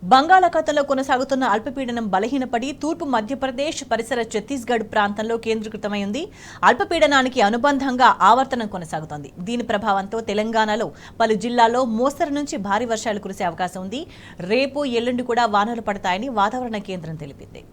బంగాళాఖాతంలో కొనసాగుతున్న అల్పపీడనం బలహీనపడి తూర్పు మధ్యప్రదేశ్ పరిసర ఛత్తీస్గఢ్ ప్రాంతంలో కేంద్రీకృతమైంది. అల్పపీడనానికి అనుబంధంగా ఆవర్తనం కొనసాగుతోంది. దీని ప్రభావంతో తెలంగాణలో పలు జిల్లాల్లో మోస్తరు నుంచి భారీ వర్షాలు కురిసే అవకాశం ఉంది. రేపు ఎల్లుండి కూడా వానలు పడతాయని వాతావరణ కేంద్రం తెలిపింది.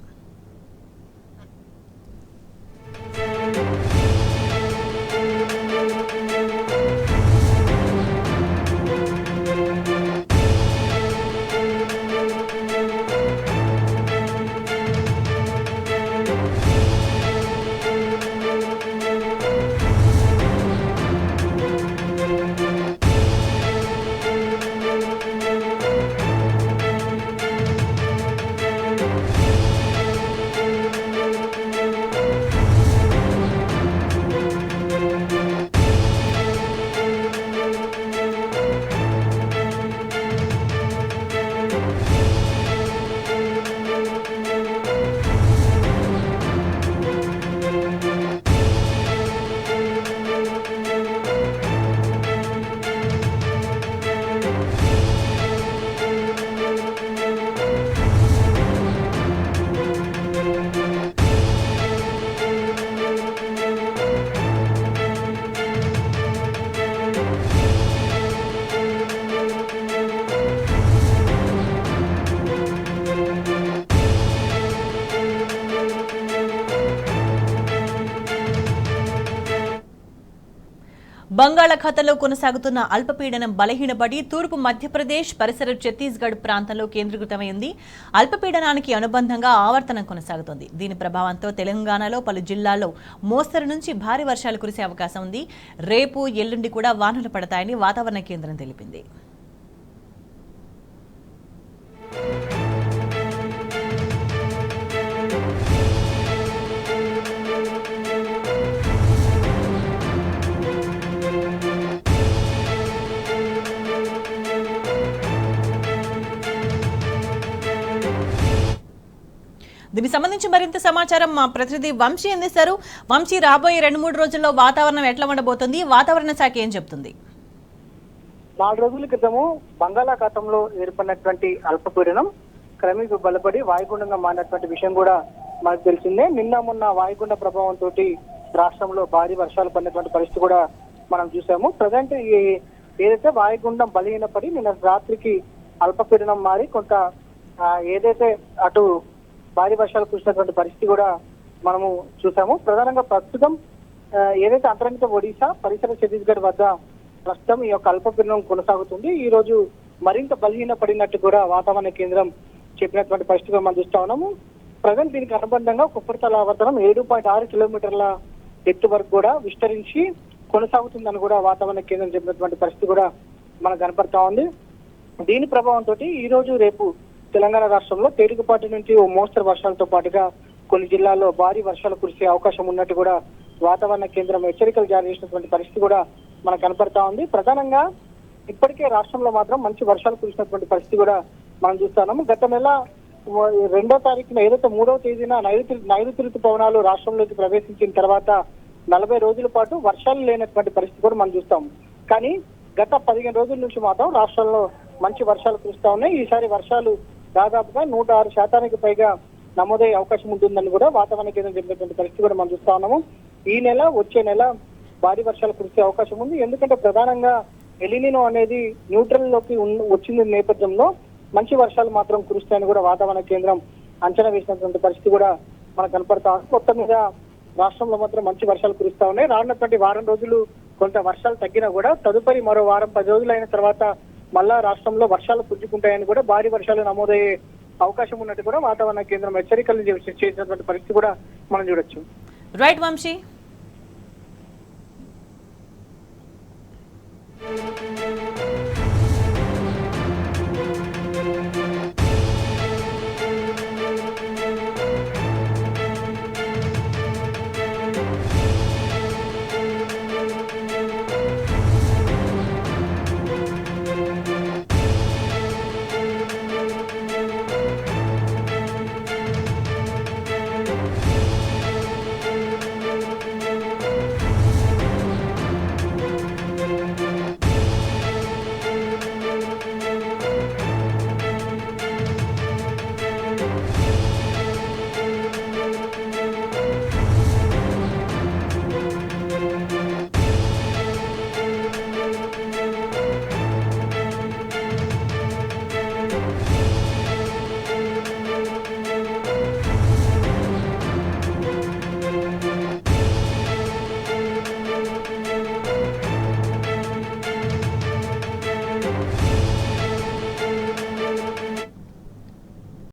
బంగాళాఖాతంలో కొనసాగుతున్న అల్పపీడనం బలహీనపడి తూర్పు మధ్యప్రదేశ్ పరిసర ఛత్తీస్గఢ్ ప్రాంతంలో కేంద్రీకృతమైంది. అల్పపీడనానికి అనుబంధంగా ఆవర్తనం కొనసాగుతోంది. దీని ప్రభావంతో తెలంగాణలో పలు జిల్లాల్లో మోస్తరు నుంచి భారీ వర్షాలు కురిసే అవకాశం ఉంది. రేపు ఎల్లుండి కూడా వానలు పడతాయని వాతావరణ కేంద్రం తెలిపింది. దీనికి సంబంధించి మరింత సమాచారం మా ప్రతినిధి వంశీ అందిస్తారు. వంశీ, రాబోయే 2-3 రోజుల్లో వాతావరణం ఎట్లా ఉండబోతుంది? వాతావరణ శాఖ ఏం చెప్తుంది? 4 రోజుల క్రితము బంగాళాఖాతంలో ఏర్పడినటువంటి అల్పపీడనం క్రమేపీ బలపడి వాయుగుండంగా మారినటువంటి విషయం కూడా మనకు తెలిసిందే. నిన్న మొన్న వాయుగుండ ప్రభావంతో రాష్ట్రంలో భారీ వర్షాలు పడినటువంటి పరిస్థితి కూడా మనం చూసాము. ప్రజెంట్ ఏదైతే వాయుగుండం బలహీనపడి నిన్న రాత్రికి అల్పపీడనం మారి కొంత ఏదైతే అటు భారీ వర్షాలు కురిసినటువంటి పరిస్థితి కూడా మనము చూసాము. ప్రధానంగా ప్రస్తుతం ఏదైతే అంతర్గత ఒడిశా పరిసర ఛత్తీస్గఢ్ వద్ద ప్రస్తుతం ఈ యొక్క అల్పపీడనం కొనసాగుతుంది. ఈ రోజు మరింత బలహీన పడినట్టు కూడా వాతావరణ కేంద్రం చెప్పినటువంటి పరిస్థితిగా మనం చూస్తా ఉన్నాము. ప్రజెంట్ దీనికి అనుబంధంగా ఉపరితల ఆవర్తనం 7.6 కిలోమీటర్ల ఎత్తు వరకు కూడా విస్తరించి కొనసాగుతుందని కూడా వాతావరణ కేంద్రం చెప్పినటువంటి పరిస్థితి కూడా మనకు కనపడతా ఉంది. దీని ప్రభావంతో ఈ రోజు రేపు తెలంగాణ రాష్ట్రంలో తేలికపాటి నుంచి ఓ మోస్తరు వర్షాలతో పాటుగా కొన్ని జిల్లాల్లో భారీ వర్షాలు కురిసే అవకాశం ఉన్నట్టు కూడా వాతావరణ కేంద్రం హెచ్చరికలు జారీ చేసినటువంటి పరిస్థితి కూడా మనకు కనపడతా ఉంది. ప్రధానంగా ఇప్పటికే రాష్ట్రంలో మాత్రం మంచి వర్షాలు కురిసినటువంటి పరిస్థితి కూడా మనం చూస్తున్నాము. గత నెల 2వ తారీఖున ఏదైతే 3వ తేదీన నైరుతి ఋతుపవనాలు రాష్ట్రంలోకి ప్రవేశించిన తర్వాత 40 రోజుల పాటు వర్షాలు లేనటువంటి పరిస్థితి కూడా మనం చూస్తాము. కానీ గత 15 రోజుల నుంచి మాత్రం రాష్ట్రంలో మంచి వర్షాలు కురుస్తా ఉన్నాయి. ఈసారి వర్షాలు దాదాపుగా 106% పైగా నమోదయ్యే అవకాశం ఉంటుందని కూడా వాతావరణ కేంద్రం చెప్పినటువంటి పరిస్థితి కూడా మనం చూస్తా ఉన్నాము. ఈ నెల వచ్చే నెల భారీ వర్షాలు కురిసే అవకాశం ఉంది. ఎందుకంటే ప్రధానంగా ఎలినినో అనేది న్యూట్రల్ లోకి వచ్చిన నేపథ్యంలో మంచి వర్షాలు మాత్రం కురుస్తాయని కూడా వాతావరణ కేంద్రం అంచనా వేసినటువంటి పరిస్థితి కూడా మనకు కనపడతా ఉంది. మొత్తం మీద రాష్ట్రంలో మాత్రం మంచి వర్షాలు కురుస్తా ఉన్నాయి. రానున్నటువంటి వారం రోజులు కొంత వర్షాలు తగ్గినా కూడా తదుపరి మరో వారం 10 రోజులు అయిన తర్వాత మళ్ళా రాష్ట్రంలో వర్షాలు పుంజుకుంటాయని కూడా భారీ వర్షాలు నమోదయ్యే అవకాశం ఉన్నట్టు కూడా వాతావరణ కేంద్రం హెచ్చరికలు చేసినటువంటి పరిస్థితి కూడా మనం చూడొచ్చు. రైట్ వంశీ.